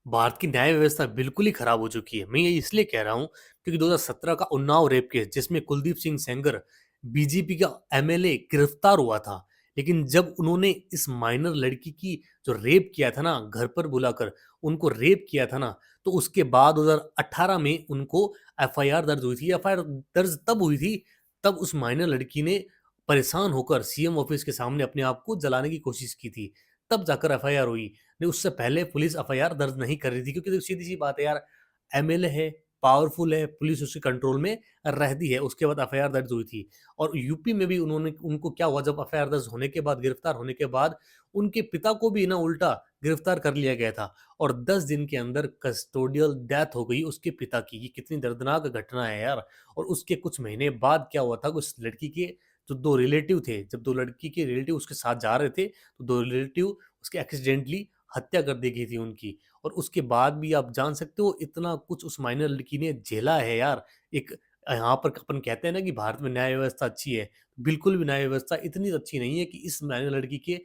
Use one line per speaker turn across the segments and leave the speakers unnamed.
भारत की न्याय व्यवस्था बिल्कुल ही खराब हो चुकी है। मैं ये इसलिए कह रहा हूँ क्योंकि 2017 का उन्नाव रेप केस जिसमें कुलदीप सिंह सेंगर बीजेपी का एमएलए गिरफ्तार हुआ था। लेकिन जब उन्होंने इस माइनर लड़की की जो रेप किया था ना, घर पर बुलाकर उनको रेप किया था ना, तो उसके बाद 2018 में उनको एफआईआर दर्ज हुई थी। एफआईआर दर्ज तब हुई थी, तब उस माइनर लड़की ने परेशान होकर सीएम ऑफिस के सामने अपने आप को जलाने की कोशिश की थी। तब जाकर एफआईआर हुई। नहीं, उससे पहले पुलिस एफआईआर दर्ज नहीं कर रही थी क्योंकि देखो सीधी-सी बात है यार, एमएलए है, पावरफुल है, पुलिस उसके कंट्रोल में रहती है, उसके बाद एफआईआर दर्ज हुई थी। और यूपी में भी उन्होंने उनको क्या हुआ जब एफआईआर दर्ज होने के बाद, गिरफ्तार होने के बाद, उनके पिता को भी ना उल्टा गिरफ्तार कर लिया गया था और 10 दिन के अंदर कस्टोडियल डेथ हो गई उसके पिता की। ये कितनी दर्दनाक घटना है यार। और उसके कुछ महीने बाद क्या हुआ था, उस लड़की के जो 2 रिलेटिव थे, जब 2 लड़की के रिलेटिव उसके साथ जा रहे थे, तो 2 रिलेटिव उसकी एक्सीडेंटली हत्या कर दी गई थी उनकी। और उसके बाद भी आप जान सकते हो इतना कुछ उस माइनर लड़की ने झेला है यार। एक यहाँ पर अपन कहते हैं ना कि भारत में न्याय व्यवस्था अच्छी है, बिल्कुल भी न्याय व्यवस्था इतनी अच्छी नहीं है कि इस माइनर लड़की के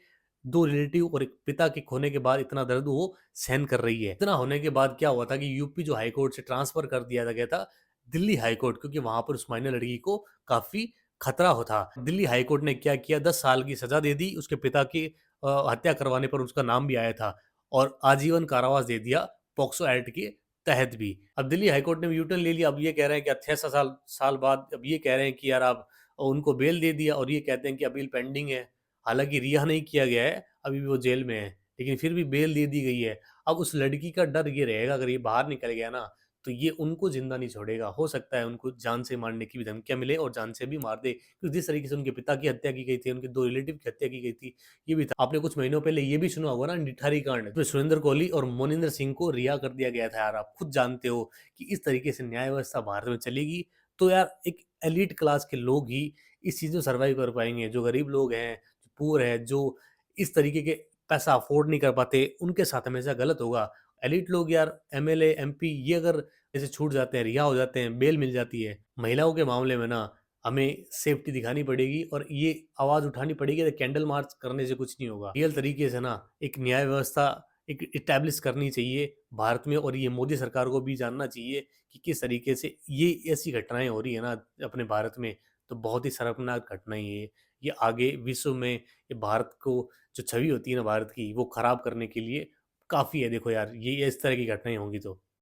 2 रिलेटिव और एक पिता के खोने के बाद इतना दर्द वो सहन कर रही है। इतना होने के बाद क्या हुआ था कि यूपी जो हाई कोर्ट से ट्रांसफर कर दिया गया था दिल्ली हाई कोर्ट, क्योंकि वहाँ पर उस माइनर लड़की को काफ़ी खतरा हो था। दिल्ली हाई कोर्ट ने क्या किया, 10 साल की सज़ा दे दी, उसके पिता की हत्या करवाने पर उसका नाम भी आया था और आजीवन कारावास दे दिया पॉक्सो एक्ट के तहत भी। अब दिल्ली हाई कोर्ट ने भी यू टर्न ले लिया, अब ये कह रहे हैं कि 6 साल साल बाद अब ये कह रहे हैं कि यार आप उनको बेल दे दिया और ये कहते हैं कि अपील पेंडिंग है। हालाँकि रिहा नहीं किया गया है, अभी भी वो जेल में है, लेकिन फिर भी बेल दे दी गई है। अब उस लड़की का डर ये रहेगा अगर ये बाहर निकल गया ना, तो ये उनको ज़िंदा नहीं छोड़ेगा। हो सकता है उनको जान से मारने की भी धमकियाँ मिले और जान से भी मार दे। क्योंकि जिस तरीके से उनके पिता की हत्या की गई थी, उनके 2 रिलेटिव की हत्या की गई थी, ये भी था। आपने कुछ महीनों पहले ये भी सुना होगा ना, निठारी कांड, जिसमें सुरेंद्र कोहली और मोनिंदर सिंह को रिहा कर दिया गया था यार। आप खुद जानते हो कि इस तरीके से न्याय व्यवस्था भारत में चलेगी, तो यार एक एलीट क्लास के लोग ही इस चीज़ में सर्वाइव कर पाएँगे। जो गरीब लोग हैं, जो पुअर है, जो इस तरीके के पैसा अफ़ोर्ड नहीं कर पाते, उनके साथ हमेशा गलत होगा। एलीट लोग यार, एमएलए, एमपी, ये अगर ऐसे छूट जाते हैं, रिहा हो जाते हैं, बेल मिल जाती है। महिलाओं के मामले में ना हमें सेफ्टी दिखानी पड़ेगी और ये आवाज़ उठानी पड़ेगी कि कैंडल मार्च करने से कुछ नहीं होगा। रियल तरीके से ना एक न्याय व्यवस्था एक इस्टैब्लिश करनी चाहिए भारत में, और ये मोदी सरकार को भी जानना चाहिए कि किस तरीके से ये ऐसी घटनाएँ हो रही है ना अपने भारत में, तो बहुत ही शर्मनाक घटनाएँ हैं ये। ये आगे विश्व में ये भारत को जो छवि होती है ना भारत की, वो खराब करने के लिए काफ़ी है। देखो यार, ये इस तरह की घटनाएँ होंगी तो।